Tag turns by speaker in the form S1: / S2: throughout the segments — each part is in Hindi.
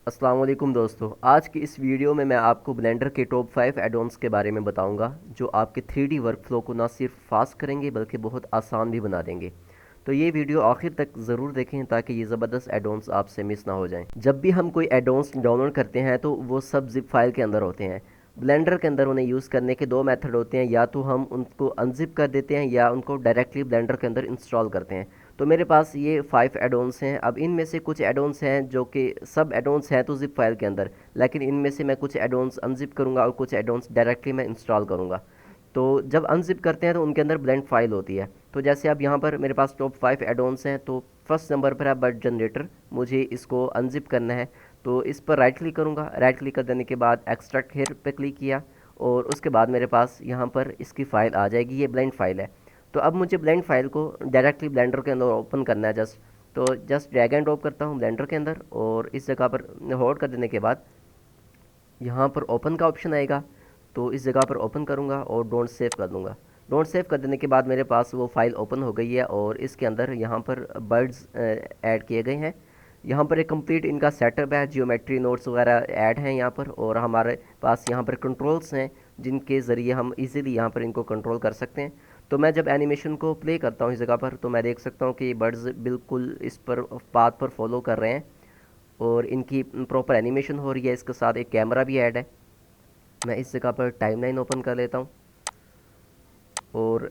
S1: अस्सलाम वालेकुम दोस्तों। आज की इस वीडियो में मैं आपको ब्लेंडर के टॉप 5 एडॉन्स के बारे में बताऊंगा जो आपके 3D वर्कफ्लो को ना सिर्फ फास्ट करेंगे बल्कि बहुत आसान भी बना देंगे। तो ये वीडियो आखिर तक ज़रूर देखें ताकि ये ज़बरदस्त एडॉन्स आपसे मिस ना हो जाएं। जब भी हम कोई एडॉन्स डाउनलोड करते हैं तो वो सब जिप फाइल के अंदर होते हैं। ब्लेंडर के अंदर उन्हें यूज़ करने के दो मेथड होते हैं, या तो हम उनको अनजिप कर देते हैं या उनको डायरेक्टली ब्लेंडर के अंदर इंस्टॉल करते हैं। तो मेरे पास ये 5 एडोन्स हैं। अब इनमें से कुछ एडोन्स हैं जो कि सब एडोन्स हैं तो जिप फाइल के अंदर, लेकिन इनमें से मैं कुछ एडोन्स अनजिप करूँगा और कुछ एडोन्स डायरेक्टली मैं इंस्टॉल करूँगा। तो जब अनजिप करते हैं तो उनके अंदर ब्लेंड फाइल होती है। तो जैसे अब यहाँ पर मेरे पास टॉप 5 एडोन्स हैं, तो फर्स्ट नंबर पर है बर्ड जनरेटर। मुझे इसको अनजिप करना है, तो इस पर राइट क्लिक करूँगा। राइट क्लिक कर देने के बाद एक्सट्रैक्ट हेयर पे क्लिक किया और उसके बाद मेरे पास यहाँ पर इसकी फ़ाइल आ जाएगी। ये ब्लेंड फाइल है। तो अब मुझे ब्लेंड फाइल को डायरेक्टली ब्लेंडर के अंदर ओपन करना है। तो जस्ट ड्रैग एंड ड्रॉप करता हूँ ब्लेंडर के अंदर और इस जगह पर होल्ड कर देने के बाद यहाँ पर ओपन का ऑप्शन आएगा। तो इस जगह पर ओपन करूँगा और डोंट सेव कर दूँगा। डोंट सेव कर देने के बाद मेरे पास वो फाइल ओपन हो गई है और इसके अंदर यहाँ पर बर्ड्स ऐड किए गए हैं। यहाँ पर एक कंप्लीट इनका सेटअप है, जियोमेट्री नोट्स वगैरह ऐड हैं यहाँ पर, और हमारे पास यहाँ पर कंट्रोल्स हैं जिनके ज़रिए हम इजीली यहाँ पर इनको कंट्रोल कर सकते हैं। तो मैं जब एनिमेशन को प्ले करता हूँ इस जगह पर, तो मैं देख सकता हूँ कि बर्ड्स बिल्कुल इस पर पाथ पर फॉलो कर रहे हैं और इनकी प्रॉपर एनिमेशन हो रही है। इसके साथ एक कैमरा भी ऐड है। मैं इस जगह पर टाइमलाइन ओपन कर लेता हूँ और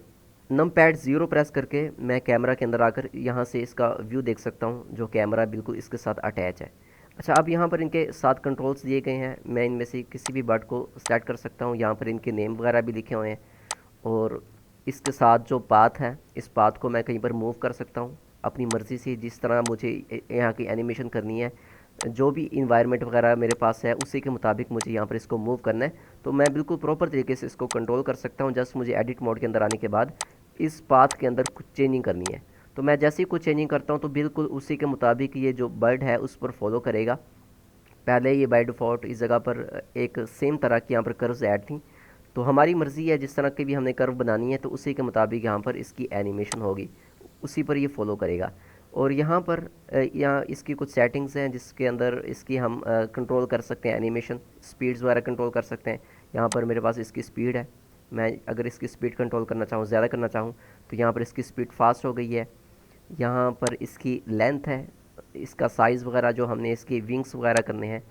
S1: नम पैड 0 प्रेस करके मैं कैमरा के अंदर आकर यहाँ से इसका व्यू देख सकता हूँ, जो कैमरा बिल्कुल इसके साथ अटैच है। अच्छा, अब यहाँ पर इनके 7 कंट्रोल्स दिए गए हैं। मैं इनमें से किसी भी बर्ड को सेलेक्ट कर सकता हूँ। यहाँ पर इनके नेम वगैरह भी लिखे हुए हैं और इसके साथ जो पाथ है, इस पाथ को मैं कहीं पर मूव कर सकता हूँ अपनी मर्ज़ी से, जिस तरह मुझे यहाँ की एनिमेशन करनी है। जो भी इन्वायरमेंट वगैरह मेरे पास है उसी के मुताबिक मुझे यहाँ पर इसको मूव करना है। तो मैं बिल्कुल प्रॉपर तरीके से इसको कंट्रोल कर सकता हूँ। जस्ट मुझे एडिट मोड के अंदर आने के बाद इस पाथ के अंदर कुछ चेंजिंग करनी है। तो मैं जैसे ही कुछ चेंजिंग करता हूँ तो बिल्कुल उसी के मुताबिक ये जो बर्ड है उस पर फॉलो करेगा। पहले ये बाय डिफ़ॉल्ट इस जगह पर एक सेम तरह की यहाँ पर कर्व्स ऐड थी। तो हमारी मर्ज़ी है जिस तरह की भी हमने कर्व बनानी है, तो उसी के मुताबिक यहाँ पर इसकी एनिमेशन होगी, उसी पर ये फॉलो करेगा। और यहाँ पर यहाँ इसकी कुछ सेटिंग्स हैं जिसके अंदर इसकी हम कंट्रोल कर सकते हैं, एनिमेशन स्पीड्स वगैरह कंट्रोल कर सकते हैं। यहाँ पर मेरे पास इसकी स्पीड है। मैं अगर इसकी स्पीड कंट्रोल करना चाहूँ, ज़्यादा करना चाहूँ, तो यहाँ पर इसकी स्पीड फास्ट हो गई है। यहाँ पर इसकी लेंथ है, इसका साइज़ वगैरह जो हमने इसकी विंग्स वगैरह करने हैं।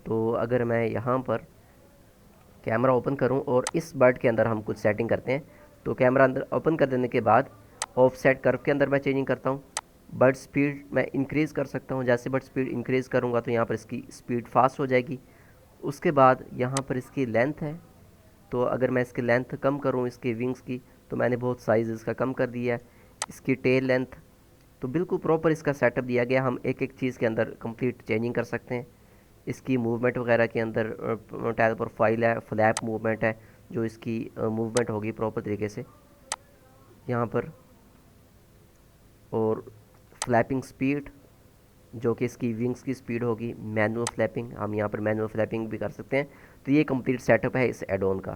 S1: तो अगर मैं यहाँ पर कैमरा ओपन करूँ और इस बर्ड के अंदर हम कुछ सेटिंग करते हैं, तो कैमरा अंदर ओपन कर देने के बाद ऑफसेट कर्व के अंदर मैं चेंजिंग करता हूँ। बर्ड स्पीड मैं इंक्रीज़ कर सकता हूँ। जैसे बर्ड स्पीड इंक्रीज़ करूँगा तो यहाँ पर इसकी स्पीड फास्ट हो जाएगी। उसके बाद यहाँ पर इसकी लेंथ है, तो अगर मैं इसकी लेंथ कम करूँ इसके विंग्स की, तो मैंने बहुत साइज़ इसका कम कर दिया है। इसकी टेल लेंथ, तो बिल्कुल प्रॉपर इसका सेटअप दिया गया। हम एक एक चीज़ के अंदर कंप्लीट चेंजिंग कर सकते हैं। इसकी मूवमेंट वगैरह के अंदर टाइल प्रोफाइल है, फ्लैप मूवमेंट है, जो इसकी मूवमेंट होगी प्रॉपर तरीके से यहाँ पर। और फ्लैपिंग स्पीड, जो कि इसकी विंग्स की स्पीड होगी। मैनुअल फ्लैपिंग, हम यहाँ पर मैनुअल फ्लैपिंग भी कर सकते हैं। तो ये कंप्लीट सेटअप है इस एडोन का।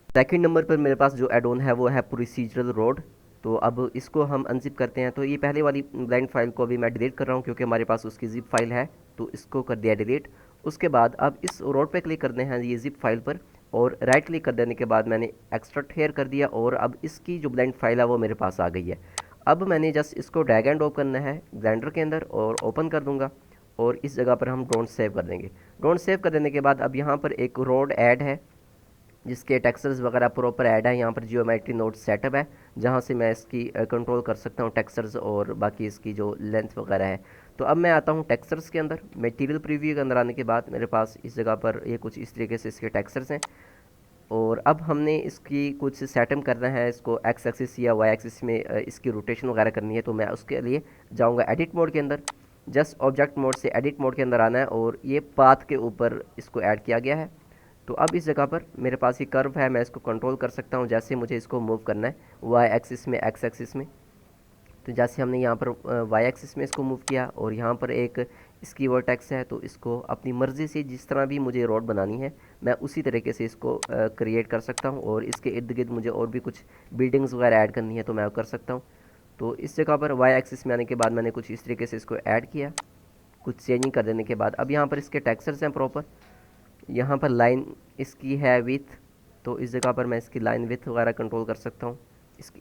S1: सेकंड नंबर पर मेरे पास जो एडोन है वो है प्रोसीजरल रोड। तो अब इसको हम अनजिप करते हैं। तो ये पहले वाली ब्लाइंड फाइल को अभी मैं डिलीट कर रहा हूँ क्योंकि हमारे पास उसकी जिप फाइल है, तो इसको कर दिया डिलीट। उसके बाद अब इस रोड पे क्लिक करने हैं ये जिप फाइल पर, और राइट क्लिक कर देने के बाद मैंने एक्सट्रैक्ट हेयर कर दिया और अब इसकी जो ब्लेंड फाइल है वो मेरे पास आ गई है। अब मैंने जस्ट इसको ड्रैग एंड ड्रॉप करना है ब्लेंडर के अंदर और ओपन कर दूंगा और इस जगह पर हम डोंट सेव कर देंगे। डोंट सेव कर देने के बाद अब यहाँ पर एक रोड ऐड है जिसके टेक्सचर्स वगैरह प्रॉपर ऐड है। यहाँ पर जियोमेट्री नोट सेटअप है जहाँ से मैं इसकी कंट्रोल कर सकता हूँ टेक्सचर्स और बाकी इसकी जो लेंथ वगैरह है। तो अब मैं आता हूँ टेक्सचर्स के अंदर। मटेरियल प्रीव्यू के अंदर आने के बाद मेरे पास इस जगह पर ये कुछ इस तरीके से इसके टेक्सचर्स हैं और अब हमने इसकी कुछ सेटअप करना है। इसको एक्स एक्सिस या वाई एक्सिस में इसकी रोटेशन वगैरह करनी है। तो मैं उसके लिए जाऊँगा एडिट मोड के अंदर। जस्ट ऑब्जेक्ट मोड से एडिट मोड के अंदर आना है और ये पाथ के ऊपर इसको ऐड किया गया है। तो अब इस जगह पर मेरे पास ये कर्व है, मैं इसको कंट्रोल कर सकता हूँ जैसे मुझे इसको मूव करना है, वाई एक्सिस में, एक्स एक्सिस में। तो जैसे हमने यहाँ पर वाई एक्सिस में इसको मूव किया और यहाँ पर एक इसकी वर्टेक्स है, तो इसको अपनी मर्ज़ी से जिस तरह भी मुझे रोड बनानी है मैं उसी तरीके से इसको क्रिएट कर सकता हूँ। और इसके इर्द गिर्द मुझे और भी कुछ बिल्डिंग्स वगैरह ऐड करनी है तो मैं कर सकता हूँ। तो इस जगह पर वाई एक्सिस में आने के बाद मैंने कुछ इस तरीके से इसको ऐड किया कुछ चेंजिंग कर देने के बाद अब यहाँ पर इसके टेक्सचर्स हैं प्रॉपर। यहाँ पर लाइन इसकी है विथ, तो इस जगह पर मैं इसकी लाइन विथ वगैरह कंट्रोल कर सकता हूँ।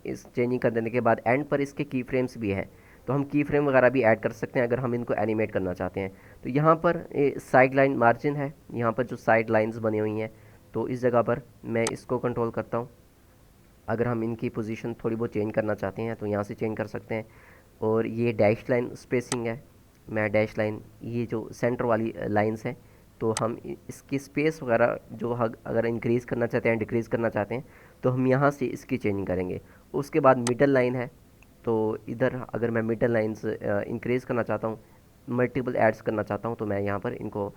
S1: इस चेंजिंग कर देने के बाद एंड पर इसके की फ्रेम्स भी हैं, तो हम की फ्रेम वगैरह भी ऐड कर सकते हैं अगर हम इनको एनिमेट करना चाहते हैं। तो यहाँ पर साइड लाइन मार्जिन है, यहाँ पर जो साइड लाइंस बनी हुई हैं, तो इस जगह पर मैं इसको कंट्रोल करता हूँ। अगर हम इनकी पोजीशन थोड़ी बहुत चेंज करना चाहते हैं तो यहाँ से चेंज कर सकते हैं। और ये डैश लाइन स्पेसिंग है, मैं डैश लाइन, ये जो सेंटर वाली लाइंस हैं, तो हम इसकी स्पेस वगैरह जो अगर इंक्रीज़ करना चाहते हैं डिक्रीज़ करना चाहते हैं तो हम यहाँ से इसकी चेंजिंग करेंगे। उसके बाद मिडल लाइन है, तो इधर अगर मैं मिडल लाइंस इंक्रीज़ करना चाहता हूँ, मल्टीपल एड्स करना चाहता हूँ, तो मैं यहाँ पर इनको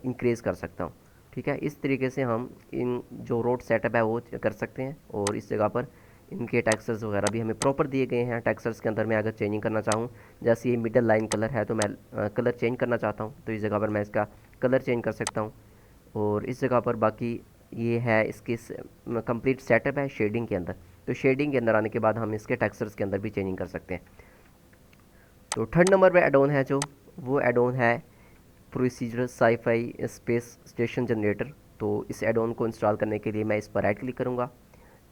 S1: इंक्रीज़ कर सकता हूँ। ठीक है, इस तरीके से हम इन जो रोड सेटअप है वो कर सकते हैं। और इस जगह पर इनके टेक्सचर्स वगैरह भी हमें प्रॉपर दिए गए हैं। टेक्सचर्स के अंदर मैं अगर चेंजिंग करना चाहूँ, जैसे ये मिडल लाइन कलर है तो मैं कलर चेंज करना चाहता हूँ, तो इस जगह पर मैं इसका कलर चेंज कर सकता हूँ। और इस जगह पर बाकी ये है इसकी कंप्लीट सेटअप है शेडिंग के अंदर, तो शेडिंग के अंदर आने के बाद हम इसके टेक्सचर्स के अंदर भी चेंजिंग कर सकते हैं। तो थर्ड नंबर पे एड ऑन है जो, वो एड ऑन है procedure sci fi space station generator. तो इस एड ऑन को इंस्टॉल करने के लिए मैं इस पर राइट क्लिक करूँगा,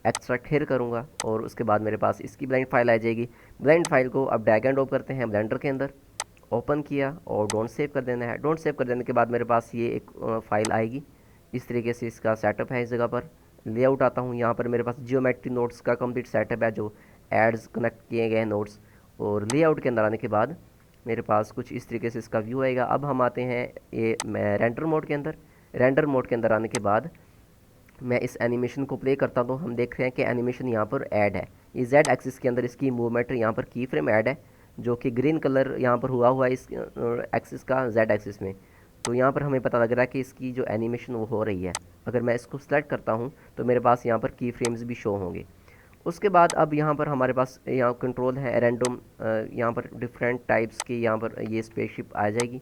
S1: एक्सट्रैक्ट हेयर करूँगा और उसके बाद मेरे पास इसकी ब्लेंड फाइल आ जाएगी। ब्लेंड फाइल को अब ड्रैग एंड ड्रॉप करते हैं ब्लेंडर के अंदर, ओपन किया और डोंट सेव कर देना है। डोंट सेव कर देने के बाद मेरे पास ये एक फ़ाइल आएगी। इस तरीके से इसका सेटअप है। इस जगह पर लेआउट आता हूँ, यहाँ पर मेरे पास जियोमेट्री नोट्स का कंप्लीट सेटअप है, जो एड्स कनेक्ट किए गए हैं नोट्स। और लेआउट के अंदर आने के बाद मेरे पास कुछ इस तरीके से इसका व्यू आएगा। अब हम आते हैं ये मैं रेंडर मोड के अंदर। रेंडर मोड के अंदर आने के बाद मैं इस एनिमेशन को प्ले करता हूँ, तो हम देख रहे हैं कि एनिमेशन यहाँ पर ऐड है। ये जेड एक्सिस के अंदर इसकी मूवमेंट यहाँ पर की फ्रेम ऐड है, जो कि ग्रीन कलर यहाँ पर हुआ है इस एक्सिस का जेड एक्सिस में। तो यहाँ पर हमें पता लग रहा है कि इसकी जो एनिमेशन वो हो रही है। अगर मैं इसको सेलेक्ट करता हूँ तो मेरे पास यहाँ पर की फ्रेम्स भी शो होंगे। उसके बाद अब यहाँ पर हमारे पास यहाँ कंट्रोल है रैंडम, यहाँ पर डिफरेंट टाइप्स की यहाँ पर ये स्पेसशिप आ जाएगी,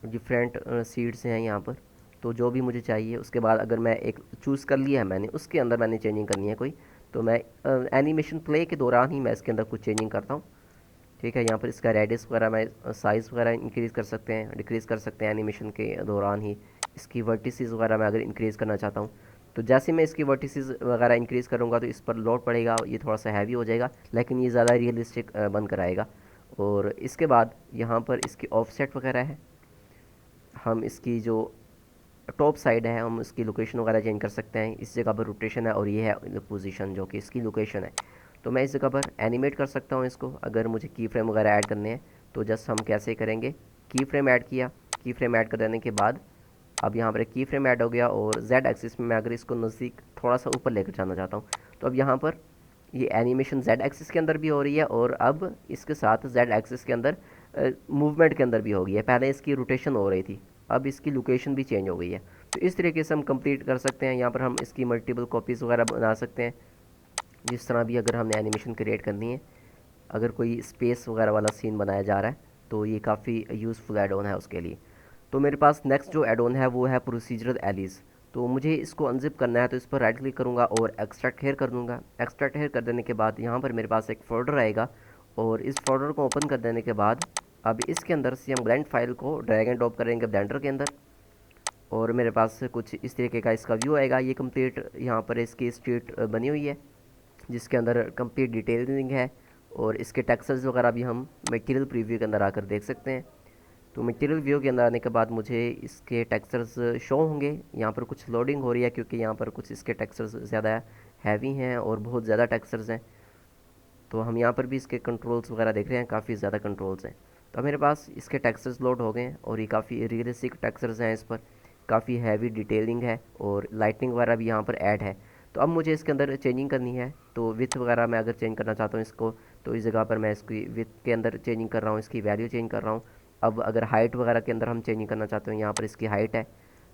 S1: डिफरेंट सीड्स हैं यहाँ पर। तो जो भी मुझे चाहिए उसके बाद अगर मैं एक चूज़ कर लिया है मैंने, उसके अंदर मैंने चेंजिंग करनी है कोई, तो मैं एनिमेशन प्ले के दौरान ही मैं इसके अंदर कुछ चेंजिंग करता हूँ। ठीक है, यहाँ पर इसका रेडियस वगैरह मैं साइज़ वगैरह इंक्रीज़ कर सकते हैं डिक्रीज़ कर सकते हैं एनिमेशन के दौरान ही। इसकी वर्टिसेस वगैरह मैं अगर इंक्रीज़ करना चाहता हूँ, तो जैसे मैं इसकी वर्टिसेस वगैरह इंक्रीज़ करूँगा तो इस पर लोड पड़ेगा, ये थोड़ा सा हैवी हो जाएगा, लेकिन ये ज़्यादा रियलिस्टिक बन कर आएगा। और इसके बाद यहाँ पर इसकी ऑफसेट वगैरह है, हम इसकी जो टॉप साइड है हम इसकी लोकेशन वगैरह चेंज कर सकते हैं। इस जगह पर रोटेशन है और ये है पोजीशन जो कि इसकी लोकेशन है। तो मैं इस जगह पर एनिमेट कर सकता हूँ इसको, अगर मुझे की फ्रेम वगैरह ऐड करने हैं। तो जस्ट हम कैसे करेंगे, की फ्रेम ऐड किया, की फ्रेम ऐड कर देने के बाद अब यहाँ पर एक की फ्रेम ऐड हो गया। और जेड एक्सिस में मैं अगर इसको नज़दीक थोड़ा सा ऊपर लेकर जाना चाहता हूँ, तो अब यहाँ पर ये एनिमेशन जेड एक्सिस के अंदर भी हो रही है और अब इसके साथ जेड एक्सिस के अंदर मूवमेंट के अंदर भी हो गई है। पहले इसकी रोटेशन हो रही थी, अब इसकी लोकेशन भी चेंज हो गई है। तो इस तरीके से हम कंप्लीट कर सकते हैं। यहाँ पर हम इसकी मल्टीपल कॉपीज़ वगैरह बना सकते हैं, जिस तरह भी अगर हमने एनिमेशन क्रिएट करनी है। अगर कोई स्पेस वगैरह वाला सीन बनाया जा रहा है तो ये काफ़ी यूज़फुल एड ऑन है उसके लिए। तो मेरे पास नेक्स्ट जो एड ऑन है वो है प्रोसीजरल एलिस। तो मुझे इसको अनजिप करना है, तो इस पर राइट क्लिक करूँगा और एक्सट्रैक्ट हेयर कर दूँगा। एक्सट्रैक्ट हेयर कर देने के बाद यहाँ पर मेरे पास एक फ़ोल्डर आएगा और इस फोल्डर को ओपन कर देने के बाद अब इसके अंदर से हम ब्लेंड फाइल को ड्रैग एंड ड्रॉप करेंगे ब्लेंडर के अंदर। और मेरे पास कुछ इस तरीके का इसका व्यू आएगा। ये कंप्लीट यहाँ पर इसकी स्ट्रीट बनी हुई है जिसके अंदर कंप्लीट डिटेलिंग है और इसके टेक्सचर्स वगैरह भी हम मटेरियल प्रीव्यू के अंदर आकर देख सकते हैं। तो मटेरियल व्यू के अंदर आने के बाद मुझे इसके टेक्सचर्स शो होंगे। यहाँ पर कुछ लोडिंग हो रही है क्योंकि यहाँ पर कुछ इसके टेक्सचर्स ज़्यादा हैवी हैं और बहुत ज़्यादा टेक्सचर्स हैं। तो हम यहाँ पर भी इसके कंट्रोल्स वगैरह देख रहे हैं, काफ़ी ज़्यादा कंट्रोल्स हैं। तो मेरे पास इसके टेक्सचर्स लोड हो गए हैं और ये काफ़ी रियलिस्टिक टेक्सचर्स हैं, इस पर काफ़ी हैवी डिटेलिंग है और लाइटिंग वगैरह भी यहाँ पर ऐड है। तो अब मुझे इसके अंदर चेंजिंग करनी है, तो विथ वगैरह मैं अगर चेंज करना चाहता हूँ इसको, तो इस जगह पर मैं इसकी विथ के अंदर चेंजिंग कर रहा हूँ, इसकी वैल्यू चेंज कर रहा हूँ। अब अगर हाइट वगैरह के अंदर हम चेंजिंग करना चाहते हैं, यहाँ पर इसकी हाइट है,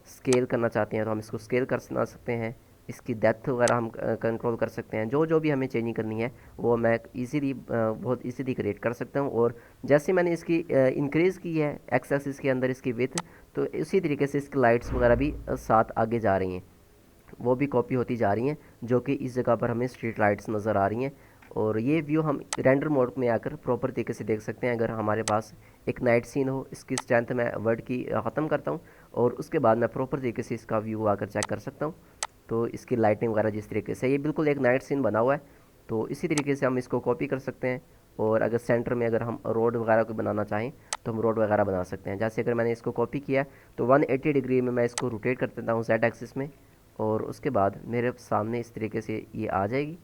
S1: स्केल करना चाहते हैं तो हम इसको स्केल कर सकते हैं। इसकी डेप्थ वगैरह हम कंट्रोल कर सकते हैं। जो जो भी हमें चेंजिंग करनी है वो मैं इजीली बहुत इजीली क्रिएट कर सकता हूँ। और जैसे मैंने इसकी इंक्रीज़ की है एक्स एक्सिस के अंदर इसकी विथ, तो इसी तरीके से इसकी लाइट्स वगैरह भी साथ आगे जा रही हैं, वो भी कॉपी होती जा रही हैं, जो कि इस जगह पर हमें स्ट्रीट लाइट्स नज़र आ रही हैं। और ये व्यू हम रेंडर मोड में आकर प्रॉपर तरीके से देख सकते हैं। अगर हमारे पास एक नाइट सीन हो, इसकी स्ट्रेंथ मैं वर्ड की ख़त्म करता हूँ और उसके बाद मैं प्रॉपर तरीके से इसका व्यू आकर चेक कर सकता हूँ। तो इसकी लाइटिंग वगैरह जिस तरीके से, ये बिल्कुल एक नाइट सीन बना हुआ है। तो इसी तरीके से हम इसको कॉपी कर सकते हैं। और अगर सेंटर में अगर हम रोड वगैरह को बनाना चाहें तो हम रोड वगैरह बना सकते हैं। जैसे अगर मैंने इसको कॉपी किया तो 180 डिग्री में मैं इसको रोटेट कर देता हूँ जेड एक्सिस में, और उसके बाद मेरे सामने इस तरीके से ये आ जाएगी।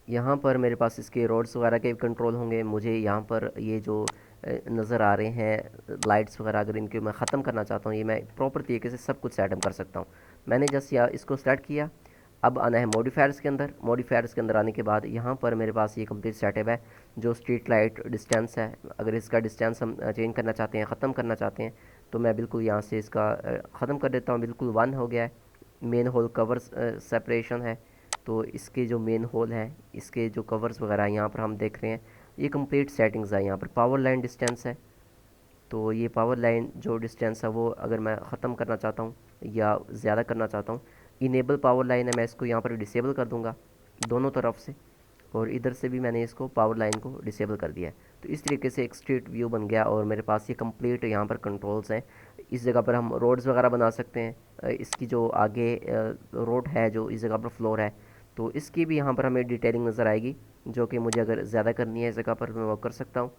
S1: यहाँ पर मेरे पास इसके रोड्स वगैरह के कंट्रोल होंगे। मुझे यहाँ पर ये जो नज़र आ रहे हैं लाइट्स वगैरह, अगर इनके मैं ख़त्म करना चाहता हूँ, ये मैं प्रॉपर तरीके से सब कुछ सेटअप कर सकता हूँ। मैंने जस्ट या इसको सेलेक्ट किया। अब आना है मॉडिफायर्स के अंदर। मॉडिफायर्स के अंदर आने के बाद यहाँ पर मेरे पास ये कंप्लीट सेटअप है। जो स्ट्रीट लाइट डिस्टेंस है, अगर इसका डिस्टेंस हम चेंज करना चाहते हैं, ख़त्म करना चाहते हैं, तो मैं बिल्कुल यहाँ से इसका ख़त्म कर देता हूँ। बिल्कुल 1 हो गया है। मेन होल कवर सेपरेशन है, तो इसके जो मेन होल है, इसके जो कवर्स वगैरह यहाँ पर हम देख रहे हैं, ये कंप्लीट सेटिंग्स है। यहाँ पर पावर लाइन डिस्टेंस है, तो ये पावर लाइन जो डिस्टेंस है वो अगर मैं ख़त्म करना चाहता हूँ या ज़्यादा करना चाहता हूँ, इनेबल पावर लाइन है, मैं इसको यहाँ पर डिसेबल कर दूँगा दोनों तरफ से, और इधर से भी मैंने इसको पावर लाइन को डिसेबल कर दिया है। तो इस तरीके से एक स्ट्रीट व्यू बन गया और मेरे पास ये कंप्लीट यहाँ पर कंट्रोल्स हैं। इस जगह पर हम रोड्स वगैरह बना सकते हैं। इसकी जो आगे रोड है, जो इस जगह पर फ्लोर है, तो इसकी भी यहाँ पर हमें डिटेलिंग नज़र आएगी, जो कि मुझे अगर ज़्यादा करनी है इस जगह पर मैं वो कर सकता हूँ।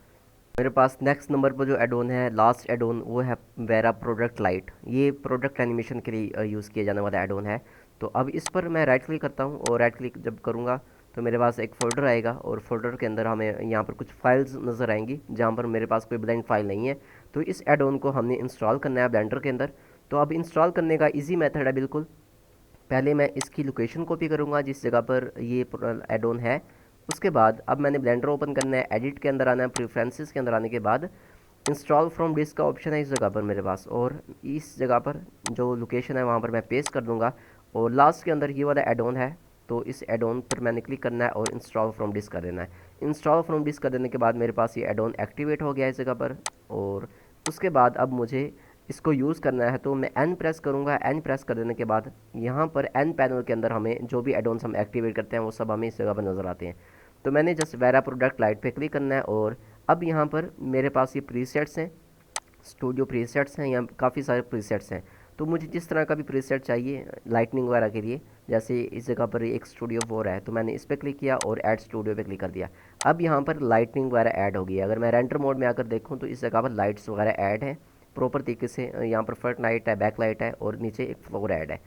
S1: मेरे पास नेक्स्ट नंबर पर जो एडोन है, लास्ट एडोन, वो है वेरा प्रोडक्ट लाइट। ये प्रोडक्ट एनिमेशन के लिए यूज़ किया जाने वाला एडोन है। तो अब इस पर मैं राइट क्लिक करता हूँ, और राइट क्लिक जब करूँगा तो मेरे पास एक फ़ोल्डर आएगा, और फोल्डर के अंदर हमें यहाँ पर कुछ फाइल्स नज़र आएंगी, जहाँ पर मेरे पास कोई ब्लैंक फाइल नहीं है। तो इस एडोन को हमने इंस्टॉल करना है ब्लेंडर के अंदर। तो अब इंस्टॉल करने का ईजी मेथड है बिल्कुल। पहले मैं इसकी लोकेशन कॉपी करूँगा जिस जगह पर ये एडोन है। उसके बाद अब मैंने ब्लेंडर ओपन करना है, एडिट के अंदर आना है, प्रेफरेंसेस के अंदर आने के बाद इंस्टॉल फ्रॉम डिस्क का ऑप्शन है इस जगह पर मेरे पास, और इस जगह पर जो लोकेशन है वहाँ पर मैं पेस्ट कर दूँगा। और लास्ट के अंदर ये वाला एडोन है, तो इस एडोन पर मैंने क्लिक करना है और इंस्टॉल फ्रॉम डिस्क कर देना है। इंस्टॉल फ्रॉम डिस्क कर देने के बाद मेरे पास ये एडोन एक्टिवेट हो गया इस जगह पर। और उसके बाद अब मुझे इसको यूज़ करना है, तो मैं एन प्रेस करूँगा। एन प्रेस कर देने के बाद यहाँ पर एन पैनल के अंदर हमें जो भी एडोन्स हम एक्टिवेट करते हैं वो सब हमें इस जगह पर नज़र आते हैं। तो मैंने जस्ट वेरा प्रोडक्ट लाइट पे क्लिक करना है, और अब यहाँ पर मेरे पास ये प्रीसेट्स हैं, स्टूडियो प्रीसेट्स हैं, यहाँ काफ़ी सारे प्रीसेट्स हैं। तो मुझे जिस तरह का भी प्रीसेट चाहिए लाइटनिंग वगैरह के लिए, जैसे इस जगह पर एक स्टूडियो 4 है, तो मैंने इस पर क्लिक किया और ऐड स्टूडियो पे क्लिक कर दिया। अब यहाँ पर लाइटनिंग वगैरह ऐड होगी। अगर मैं रेंडर मोड में आकर देखूँ तो इस जगह पर लाइट्स वगैरह ऐड है प्रॉपर तरीके से। यहाँ पर फ्रंट लाइट है, बैक लाइट है, और नीचे एक फ्लोर ऐड है।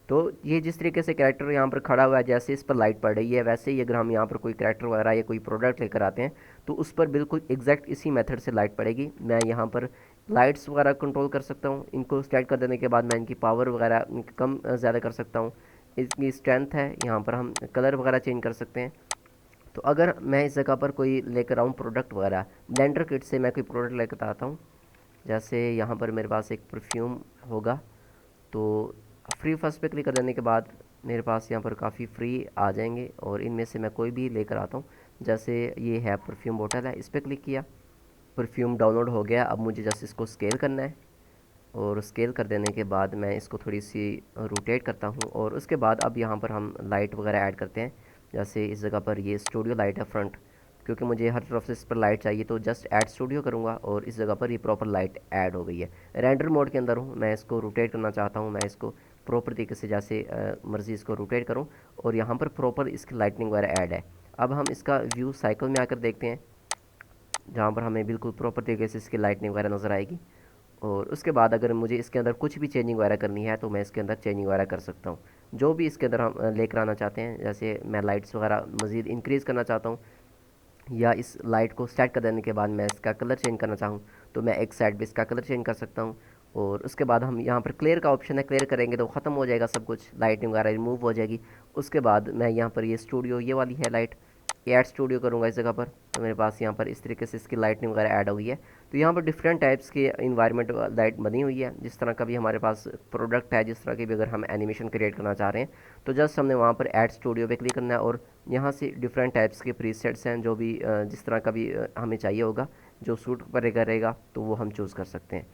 S1: तो ये जिस तरीके से कैरेक्टर यहाँ पर खड़ा हुआ है, जैसे इस पर लाइट पड़ रही है, वैसे ही अगर हम यहाँ पर कोई कैरेक्टर वगैरह या कोई प्रोडक्ट लेकर आते हैं तो उस पर बिल्कुल एग्जैक्ट इसी मेथड से लाइट पड़ेगी। मैं यहाँ पर लाइट्स वगैरह कंट्रोल कर सकता हूँ। इनको सेलेक्ट कर देने के बाद मैं इनकी पावर वगैरह कम ज़्यादा कर सकता हूँ। इसकी स्ट्रेंथ है, यहाँ पर हम कलर वगैरह चेंज कर सकते हैं। तो अगर मैं इस जगह पर कोई लेकर आऊँ प्रोडक्ट वगैरह, ब्लेंडर किट से मैं कोई प्रोडक्ट लेकर आता हूँ, जैसे यहाँ पर मेरे पास एक परफ्यूम होगा, तो फ्री फर्स्ट पे क्लिक कर देने के बाद मेरे पास यहाँ पर काफ़ी फ्री आ जाएंगे, और इनमें से मैं कोई भी लेकर आता हूँ। जैसे ये है परफ्यूम बोतल है, इस पर क्लिक किया, परफ्यूम डाउनलोड हो गया। अब मुझे जस्ट इसको स्केल करना है, और स्केल कर देने के बाद मैं इसको थोड़ी सी रोटेट करता हूँ, और उसके बाद अब यहाँ पर हम लाइट वगैरह ऐड करते हैं। जैसे इस जगह पर ये स्टूडियो लाइट है फ्रंट, क्योंकि मुझे हर तरफ से इस पर लाइट चाहिए, तो जस्ट ऐड स्टूडियो करूँगा और इस जगह पर ये प्रॉपर लाइट ऐड हो गई है। रेंडर मोड के अंदर हूँ, मैं इसको रोटेट करना चाहता हूँ, मैं इसको प्रॉपर तरीके से जैसे मर्ज़ी इसको रोटेट करूँ, और यहाँ पर प्रॉपर इसकी लाइटनिंग वगैरह ऐड है। अब हम इसका व्यू साइकिल में आकर देखते हैं, जहाँ पर हमें बिल्कुल प्रॉपर तरीके से इसकी लाइटनिंग वगैरह नज़र आएगी। और उसके बाद अगर मुझे इसके अंदर कुछ भी चेंजिंग वगैरह करनी है तो मैं इसके अंदर चेंजिंग वगैरह कर सकता हूँ, जो भी इसके अंदर हम लेकर आना चाहते हैं। जैसे मैं लाइट्स वगैरह मज़ीद इंक्रीज़ करना चाहता हूँ, या इस लाइट को सेट कर देने के बाद मैं इसका कलर चेंज करना चाहूँ तो मैं एक साइड पे इसका कलर चेंज कर सकता हूँ। और उसके बाद हम यहाँ पर क्लियर का ऑप्शन है, क्लियर करेंगे तो ख़त्म हो जाएगा सब कुछ, लाइटिंग वगैरह रिमूव हो जाएगी। उसके बाद मैं यहाँ पर ये स्टूडियो, ये वाली है लाइट, ऐड स्टूडियो करूँगा इस जगह पर, तो मेरे पास यहाँ पर इस तरीके से इसकी लाइटनिंग वगैरह ऐड हो गई है। तो यहाँ पर डिफरेंट टाइप्स की इन्वायरमेंट लाइट बनी हुई है। जिस तरह का भी हमारे पास प्रोडक्ट है, जिस तरह की भी अगर हम एनिमेशन क्रिएट करना चाह रहे हैं, तो जस्ट हमने वहाँ पर ऐड स्टूडियो पे क्लिक करना है, और यहाँ से डिफरेंट टाइप्स के प्रीसेट्स हैं, जो भी जिस तरह का भी हमें चाहिए होगा, जो सूट पर करेगा तो वो हम चूज़ कर सकते हैं।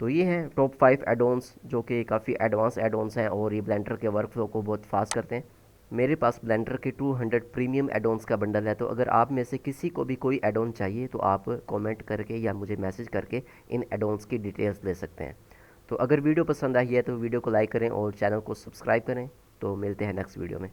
S1: तो ये हैं टॉप 5 एडोन्स, जो कि काफ़ी एडवांस एडोन्स हैं, और ये ब्लेंडर के वर्क फ्लो को बहुत फास्ट करते हैं। मेरे पास ब्लेंडर के 200 प्रीमियम एडोन्स का बंडल है। तो अगर आप में से किसी को भी कोई एडोन चाहिए तो आप कमेंट करके या मुझे मैसेज करके इन एडोन्स की डिटेल्स ले सकते हैं। तो अगर वीडियो पसंद आई है तो वीडियो को लाइक करें और चैनल को सब्सक्राइब करें। तो मिलते हैं नेक्स्ट वीडियो में।